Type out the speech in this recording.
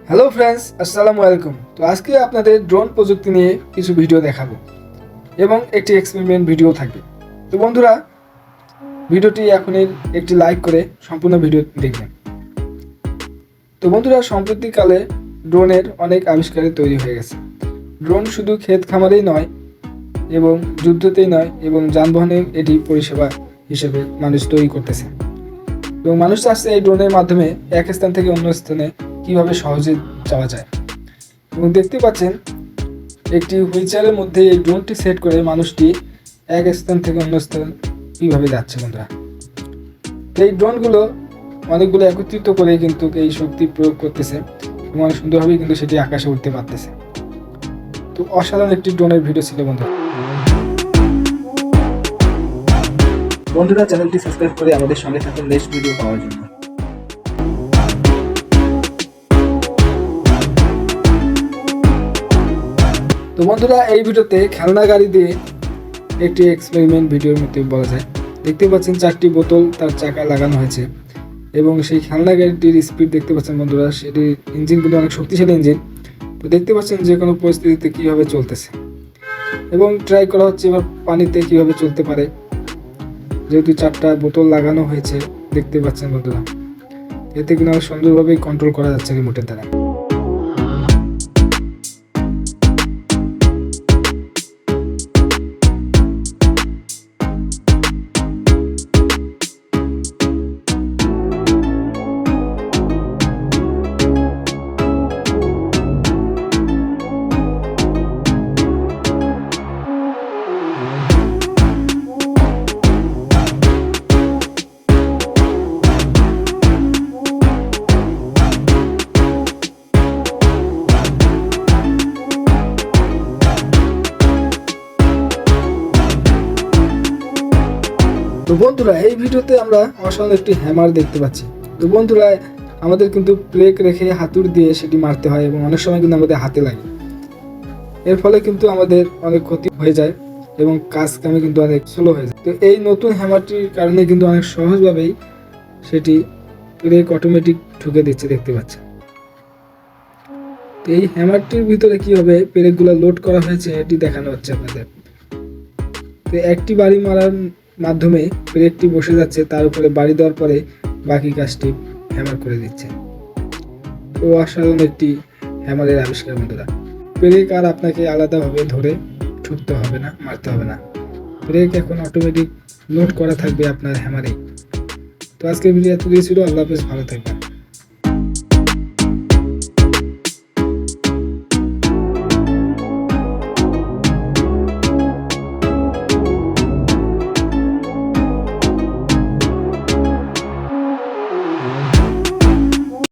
Hello friends, আসসালামু আলাইকুম। তো আজকে আপনাদের ড্রোন প্রযুক্তি নিয়ে কিছু ভিডিও দেখাবো এবং একটি এক্সপেরিমেন্ট ভিডিও থাকবে। তো বন্ধুরা, ভিডিওটি এখনই একটি লাইক করে সম্পূর্ণ ভিডিও দেখবেন। তো বন্ধুরা, সম্প্রতিকালে ড্রোনের অনেক আবিষ্কারে তৈরি হয়ে গেছে। ড্রোন শুধু ক্ষেত খামারেই নয় এবং যুদ্ধতেই নয় এবং যানবাহনে এটি পরিষেবা হিসেবে মানুষ তৈরি করতেছে। এবং মানুষ চাচ্ছে এই ড্রোনের মাধ্যমে এক স্থান থেকে অন্য স্থানে কীভাবে সহজে যাওয়া যায়। এবং দেখতে পাচ্ছেন একটি হুইলচেয়ারের মধ্যে এই ড্রোনটি সেট করে মানুষটি এক স্থান থেকে অন্য স্থান কীভাবে যাচ্ছে বন্ধুরা। এই ড্রোনগুলো অনেকগুলো একত্রিত করে কিন্তু এই শক্তি প্রয়োগ করতেছে এবং অনেক সুন্দরভাবেই কিন্তু সেটি আকাশে উঠতে পারতেছে। তো অসাধারণ একটি ড্রোনের ভিডিও ছিল বন্ধুরা, চ্যানেলটি সাবস্ক্রাইব করে আমাদের সঙ্গে থাকুন নেক্সট ভিডিও পাওয়ার জন্য। তো বন্ধুরা, এই ভিডিওতে খেলনা গাড়ি দিয়ে একটি এক্সপেরিমেন্ট ভিডিওর মধ্যে বলা যায়। দেখতে পাচ্ছেন 4টি বোতল তার চাকায় লাগানো হয়েছে এবং সেই খেলনা গাড়িটির স্পিড দেখতে পাচ্ছেন বন্ধুরা, সেটির ইঞ্জিনগুলো অনেক শক্তিশালী ইঞ্জিন। তো দেখতে পাচ্ছেন যে কোনো পরিস্থিতিতে কীভাবে চলতেছে এবং ট্রাই করা হচ্ছে এবার পানিতে কীভাবে চলতে পারে, যেহেতু 4টা বোতল লাগানো হয়েছে। দেখতে পাচ্ছেন বন্ধুরা, এতে কিন্তু অনেক সুন্দরভাবেই কন্ট্রোল করা যাচ্ছে রিমোটের দ্বারা। তো বন্ধুরা, এই ভিডিওতে আমরা অসাধারণ একটি হ্যামার দেখতে পাচ্ছি। তো বন্ধুরা, আমাদের কিন্তু ব্রেক রেখে হাতুড়ি দিয়ে সেটি মারতে হয় এবং অনেক সময় কিন্তু আমাদের হাতে লাগে। এর ফলে কিন্তু আমাদের অনেক ক্ষতি হয়ে যায় এবং কাজ কামে কিন্তু অনেক স্লো হয়ে যায়। তো এই নতুন হ্যামারটির কারণে কিন্তু অনেক সহজভাবেই সেটি ব্রেক অটোমেটিক ঢুকে দিচ্ছে, দেখতে পাচ্ছেন। তো এই হ্যামারটির ভিতরে কীভাবে ব্রেকগুলো লোড করা হয়েছে এটি দেখানো হচ্ছে আপনাদের। তো একটি বাড়ি মারার মাধ্যমে ব্রেকটি বসে যাচ্ছে, তার উপরে বাড়ি দেওয়ার পরে বাকি কাজটি হ্যামার করে দিচ্ছে। তো অসাধারণ একটি হ্যামারের আবিষ্কার বন্ধুরা। ব্রেক আর আপনাকে আলাদাভাবে ধরে ঠুকতে হবে না, মারতে হবে না। ব্রেক এখন অটোমেটিক লোড করা থাকবে আপনার হ্যামারেই। তো আজকের ভিডিও এত দিয়ে ছিল। আল্লাহ হাফেজ, ভালো থাকবেন।